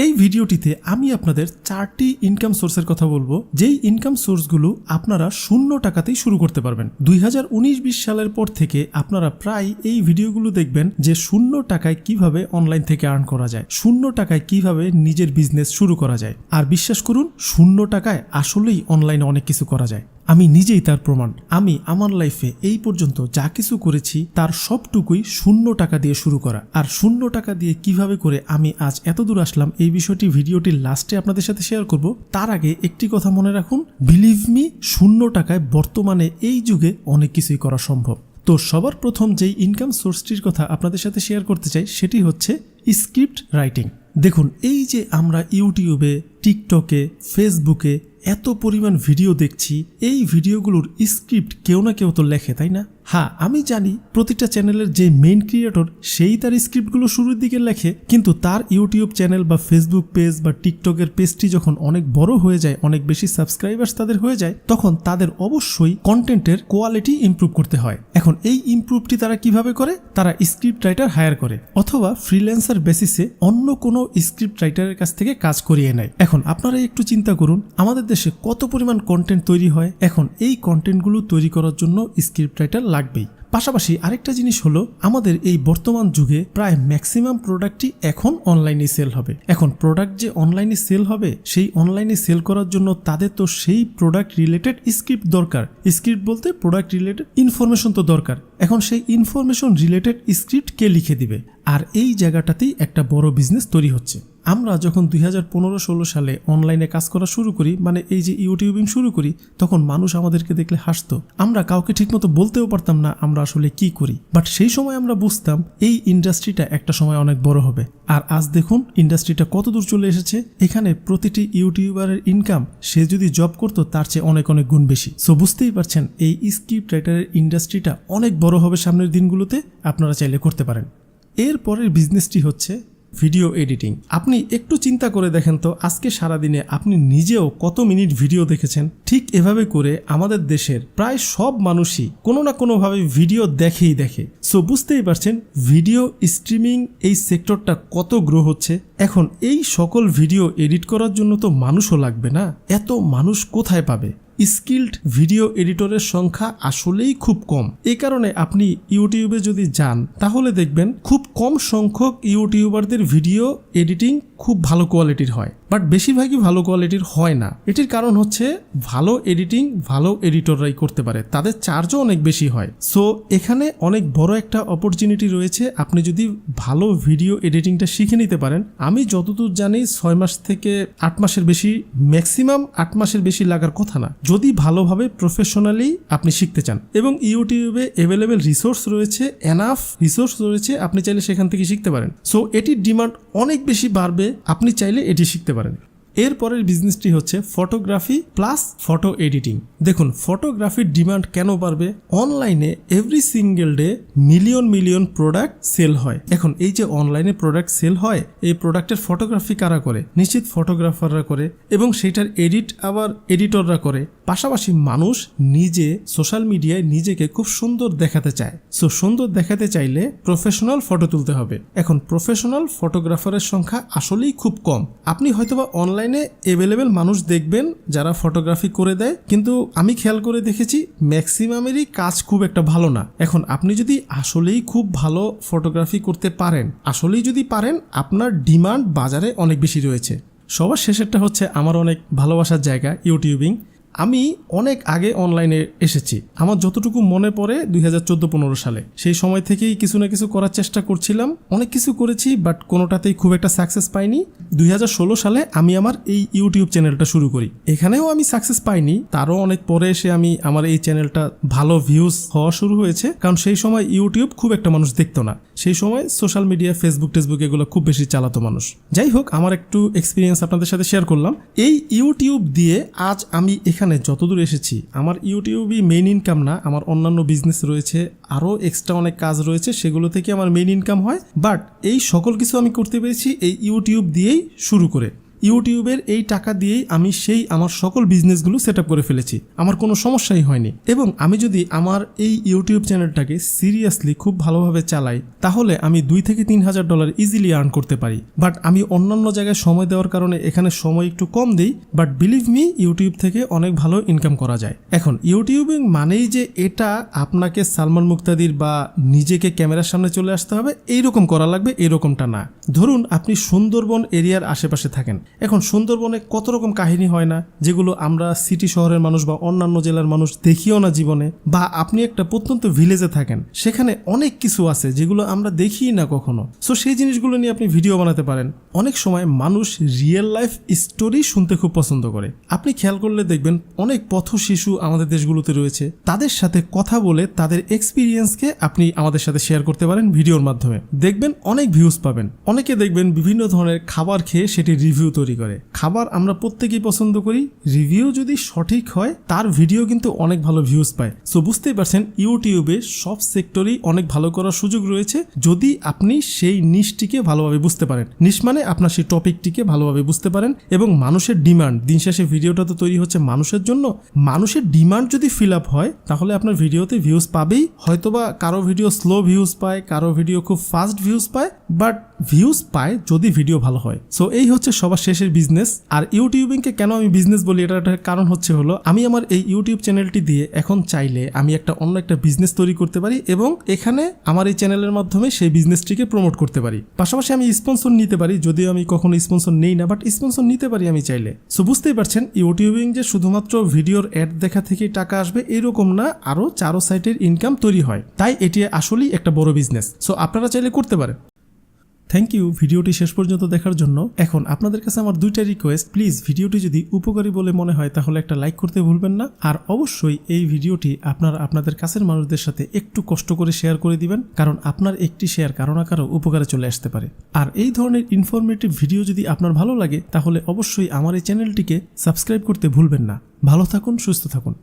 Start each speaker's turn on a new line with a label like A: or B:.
A: এই ভিডিওটিতে আমি আপনাদের 4টি ইনকাম সোর্সের কথা বলবো, যেই ইনকাম সোর্সগুলো আপনারা 0 টাকাতেই শুরু করতে পারবেন। 2019-20 সালের পর থেকে আপনারা প্রায় এই ভিডিওগুলো দেখবেন যে 0 টাকায় কিভাবে অনলাইন থেকে আর্ন করা যায়, 0 টাকায় কিভাবে নিজের বিজনেস শুরু করা যায়। আর বিশ্বাস করুন, 0 টাকায় আসলেই অনলাইনে অনেক কিছু করা যায়। আমি নিজেই তার প্রমাণ। আমি আমার লাইফে এই পর্যন্ত যা কিছু করেছি তার সবটুকুই 0 টাকা দিয়ে শুরু করা। আর 0 টাকা দিয়ে কিভাবে করে আমি আজ এত দূর আসলাম, এই বিষয়টি ভিডিওটির লাস্টে আপনাদের সাথে শেয়ার করব। তার আগে একটি কথা মনে রাখুন, বিলিভ মি, 0 টাকায় বর্তমানে এই যুগে অনেক কিছুই করা সম্ভব। তো সবার প্রথম যেই ইনকাম সোর্সটির কথা আপনাদের সাথে শেয়ার করতে চাই সেটি হচ্ছে স্ক্রিপ্ট রাইটিং। দেখুন, এই যে আমরা ইউটিউবে, টিকটকে, ফেসবুকে এত পরিমাণ ভিডিও দেখছি, এই ভিডিওগুলোর স্ক্রিপ্ট কেউ না কেউ তো লেখে, তাই না? হ্যাঁ, আমি জানি প্রতিটা চ্যানেলের যে মেইন ক্রিয়েটর সেই তার স্ক্রিপ্টগুলো শুরুর দিকে লেখে, কিন্তু তার ইউটিউব চ্যানেল বা ফেসবুক পেজ বা টিকটকের পেজটি যখন অনেক বড় হয়ে যায়, অনেক বেশি সাবস্ক্রাইবার্স তাদের হয়ে যায়, তখন তাদের অবশ্যই কন্টেন্টের কোয়ালিটি ইমপ্রুভ করতে হয়। এখন এই ইমপ্রুভটি তারা কিভাবে করে? তারা স্ক্রিপ্ট রাইটার হায়ার করে অথবা ফ্রিল্যান্সার বেসিসে অন্য কোনো স্ক্রিপ্ট রাইটারের কাছ থেকে কাজ করিয়ে নেয়। এখন আপনারা একটু চিন্তা করুন, আমাদের দেশে কত পরিমাণ কন্টেন্ট তৈরি হয়। এখন এই কন্টেন্টগুলো তৈরি করার জন্য স্ক্রিপ্ট রাইটার লাগবেই। পাশাপাশি আরেকটা জিনিস হলো, আমাদের এই বর্তমান যুগে প্রায় ম্যাক্সিমাম প্রোডাক্টই এখন অনলাইনে সেল হবে। এখন প্রোডাক্ট যে অনলাইনে সেল হবে, সেই অনলাইনে সেল করার জন্য তাদের তো সেই প্রোডাক্ট রিলেটেড স্ক্রিপ্ট দরকার। স্ক্রিপ্ট বলতে প্রোডাক্ট রিলেটেড ইনফরমেশন তো দরকার। এখন সেই ইনফরমেশন রিলেটেড স্ক্রিপ্ট কে লিখে দিবে? আর এই জায়গাটাতেই একটা বড় বিজনেস তৈরি হচ্ছে। আমরা যখন 2015-16 সালে অনলাইনে কাজ করা শুরু করি, মানে এই যে ইউটিউবিং শুরু করি, তখন মানুষ আমাদেরকে দেখলে হাসতো। আমরা কাউকে ঠিকমতো বলতেও পারতাম না আমরা আসলে কি করি। বাট সেই সময় আমরা বুঝতাম এই ইন্ডাস্ট্রিটা একটা সময় অনেক বড় হবে। আর আজ দেখুন ইন্ডাস্ট্রিটা কত দূর চলে এসেছে। এখানে প্রতিটি ইউটিউবারের ইনকাম সে যদি জব করতো তার চেয়ে অনেক অনেক গুণ বেশি। সো বুঝতেই পারছেন এই স্ক্রিপ্ট রাইটারের ইন্ডাস্ট্রিটা অনেক বড় হবে সামনের দিনগুলোতে। আপনারা চাইলে করতে পারেন। এর পরের বিজনেসটি হচ্ছে ভিডিও এডিটিং। আপনি একটু চিন্তা করে দেখেন তো, আজকে সারাদিনে আপনি নিজেও কত মিনিট ভিডিও দেখেছেন? ঠিক এভাবে করে আমাদের দেশের প্রায় সব মানুষই কোনো না কোনোভাবে ভিডিও দেখে। সো বুঝতেই পারছেন ভিডিও স্ট্রিমিং এই সেক্টরটা কত গ্রো হচ্ছে। এখন এই সকল ভিডিও এডিট করার জন্য তো মানুষও লাগবে না, এত মানুষ কোথায় পাবে? স্কিল্ড ভিডিও এডিটরের সংখ্যা আসলেই খুব কম। এই কারণে আপনি ইউটিউবে যদি যান তাহলে দেখবেন খুব কম সংখ্যক ইউটিউবারদের ভিডিও এডিটিং খুব ভালো কোয়ালিটির হয়, বাট বেশিরভাগই ভালো কোয়ালিটির হয় না। এটির কারণ হচ্ছে ভালো এডিটিং ভালো এডিটররাই করতে পারে, তাদের চার্জও অনেক বেশি হয়। সো এখানে অনেক বড় একটা অপরচুনিটি রয়েছে। আপনি যদি ভালো ভিডিও এডিটিংটা শিখে নিতে পারেন, আমি যতদূর জানি 6 মাস থেকে 8 মাসের বেশি, ম্যাক্সিমাম 8 মাসের বেশি লাগার কথা না, যদি ভালোভাবে প্রফেশনালি আপনি শিখতে চান। এবং ইউটিউবে অ্যাভেলেবেল রিসোর্স রয়েছে, এনাফ রিসোর্স রয়েছে, আপনি চাইলে সেখান থেকে শিখতে পারেন। সো এটির ডিমান্ড অনেক বেশি বাড়বে, আপনি চাইলে এটি শিখতে পারেন। এরপরের বিজনেসটি হচ্ছে ফটোগ্রাফি প্লাস ফটো এডিটিং। দেখুন ফটোগ্রাফির ডিমান্ড কেন বাড়বে? অনলাইনে every single day million product sale হয়। এখন এই যে অনলাইনে প্রোডাক্ট সেল হয়, এই প্রোডাক্টের ফটোগ্রাফি কারা করে? নিশ্চিত ফটোগ্রাফাররা করে, এবং সেটার এডিট আবার এডিটররা করে। পাশাপাশি মানুষ নিজে সোশ্যাল মিডিয়ায় নিজেকে খুব সুন্দর দেখাতে চায়। সো সুন্দর দেখাতে চাইলে প্রফেশনাল ফটো তুলতে হবে। এখন প্রফেশনাল ফটোগ্রাফারের সংখ্যা আসলেই খুব কম। আপনি হয়তোবা অনলাইনে অ্যাভেলেবেল মানুষ দেখবেন যারা ফটোগ্রাফি করে দেয়, কিন্তু আমি খেয়াল করে দেখেছি ম্যাক্সিমামেরই কাজ খুব একটা ভালো না। এখন আপনি যদি আসলেই খুব ভালো ফটোগ্রাফি করতে পারেন, আসলেই যদি পারেন, আপনার ডিমান্ড বাজারে অনেক বেশি রয়েছে। সবার শেষেরটা হচ্ছে আমার অনেক ভালোবাসার জায়গা, ইউটিউবিং। আমি অনেক আগে অনলাইনে এসেছি। আমার যতটুকু মনে পড়ে 2014-15 সালে, সেই সময় থেকেই কিছু না কিছু করার চেষ্টা করছিলাম। অনেক কিছু করেছি, বাট কোনোটাতেই খুব একটা সাকসেস পাইনি। 2016 সালে আমি আমার এই ইউটিউব চ্যানেলটা শুরু করি। এখানেও আমি সাকসেস পাইনি, তারও অনেক পরে এসে আমি আমার এই চ্যানেলটা ভালো ভিউজ হওয়া শুরু হয়েছে, কারণ সেই সময় ইউটিউব খুব একটা মানুষ দেখতো না। সেই সময় সোশ্যাল মিডিয়া, ফেসবুক এগুলো খুব বেশি চালাতো মানুষ। যাই হোক, আমার একটু এক্সপিরিয়েন্স আপনাদের সাথে শেয়ার করলাম। এই ইউটিউব দিয়ে আজ আমি এখানে যতদূর এসেছি। আমার ইউটিউবই মেইন ইনকাম না, আমার অন্যান্য বিজনেস রয়েছে, আরও এক্সট্রা অনেক কাজ রয়েছে, সেগুলো থেকে আমার মেইন ইনকাম হয়। বাট এই সকল কিছু আমি করতে পেরেছি এই ইউটিউব দিয়েই শুরু করে। ইউটিউবের এই টাকা দিয়েই আমি আমার সকল বিজনেসগুলো সেট আপ করে ফেলেছি, আমার কোনো সমস্যাই হয়নি। এবং আমি যদি আমার এই ইউটিউব চ্যানেলটাকে সিরিয়াসলি খুব ভালোভাবে চালাই তাহলে আমি $2,000 থেকে $3,000 ইজিলি আর্ন করতে পারি। বাট আমি অন্যান্য জায়গায় সময় দেওয়ার কারণে এখানে সময় একটু কম দিই, বাট বিলিভ মি ইউটিউব থেকে অনেক ভালো ইনকাম করা যায়। এখন ইউটিউবিং মানেই যে এটা আপনাকে সালমান মুক্তাদির বা নিজেকে ক্যামেরার সামনে চলে আসতে হবে এইরকম করা লাগবে, এরকমটা না। ধরুন আপনি সুন্দরবন এরিয়ার আশেপাশে থাকেন, এখন সুন্দরবনে কত রকম কাহিনী হয় না যেগুলো আমরা সিটি শহরের মানুষ বা অন্যান্য জেলার মানুষ দেখিও না জীবনে। বা আপনি একটা প্রত্যন্ত ভিলেজে থাকেন, সেখানে অনেক কিছু আছে যেগুলো আমরা দেখিই না কখনো। সো সেই জিনিসগুলো নিয়ে আপনি ভিডিও বানাতে পারেন। অনেক সময় মানুষ রিয়েল লাইফ স্টোরি শুনতে খুব পছন্দ করে। আপনি খেয়াল করলে দেখবেন অনেক পথ শিশু আমাদের দেশগুলোতে রয়েছে, তাদের সাথে কথা বলে তাদের এক্সপিরিয়েন্সকে আপনি আমাদের সাথে শেয়ার করতে পারেন ভিডিওর মাধ্যমে, দেখবেন অনেক ভিউজ পাবেন। অনেকে দেখবেন বিভিন্ন ধরনের খাবার খেয়ে সেটি রিভিউ তৈরি করে। খাবার আমরা প্রত্যেকেই পছন্দ করি, রিভিউ যদি সঠিক হয় তার ভিডিও কিন্তু অনেক ভালো ভিউজ পায়। সো বুঝতেই পারছেন ইউটিউবে সব সেক্টরেই অনেক ভালো করার সুযোগ রয়েছে যদি আপনি সেই নিশটিকে ভালোভাবে বুঝতে পারেন। নিশ মানে আপনার সেই টপিকটিকে ভালোভাবে বুঝতে পারেন এবং মানুষের ডিমান্ড, দিন শেষে ভিডিওটা তো তৈরি হচ্ছে মানুষের জন্য, মানুষের ডিমান্ড যদি ফিল আপ হয় তাহলে আপনার ভিডিওতে ভিউজ পাবেই। হয়তোবা কারো ভিডিও স্লো ভিউজ পায়, কারো ভিডিও খুব ফাস্ট ভিউজ পায়, বাট ভিউজ পায় যদি ভিডিও ভালো হয়। সো এই হচ্ছে সবার শেষের বিজনেস। আর ইউটিউবিংকে কেন আমি বিজনেস বলি এটার কারণ হলো আমি আমার এই ইউটিউব চ্যানেলটি দিয়ে এখন চাইলে আমি অন্য একটা বিজনেস তৈরি করতে পারি এবং এখানে আমার এই চ্যানেলের মাধ্যমে সেই বিজনেসটিকে প্রমোট করতে পারি। পাশাপাশি আমি স্পন্সর নিতে পারি, যদিও আমি কখনো স্পন্সর নেই না, বাট স্পন্সর নিতে পারি আমি চাইলে। সো বুঝতেই পারছেন ইউটিউবিং যে শুধুমাত্র ভিডিওর অ্যাড দেখা থেকেই টাকা আসবে এরকম না, আরো 4 সাইটের ইনকাম তৈরি হয়, তাই এটি আসলেই একটা বড় বিজনেস। সো আপনারা চাইলে করতে পারেন। থ্যাংক ইউ ভিডিওটি শেষ পর্যন্ত দেখার জন্য। এখন আপনাদের কাছে আমার 2টা রিকোয়েস্ট, প্লিজ ভিডিওটি যদি উপকারী বলে মনে হয় তাহলে একটা লাইক করতে ভুলবেন না। আর অবশ্যই এই ভিডিওটি আপনাদের কাছের মানুষদের সাথে একটু কষ্ট করে শেয়ার করে দিবেন, কারণ আপনার একটি শেয়ার কারো না কারো উপকারে চলে আসতে পারে। আর এই ধরনের ইনফরমেটিভ ভিডিও যদি আপনার ভালো লাগে তাহলে অবশ্যই আমার এই চ্যানেলটিকে সাবস্ক্রাইব করতে ভুলবেন না। ভালো থাকুন, সুস্থ থাকুন।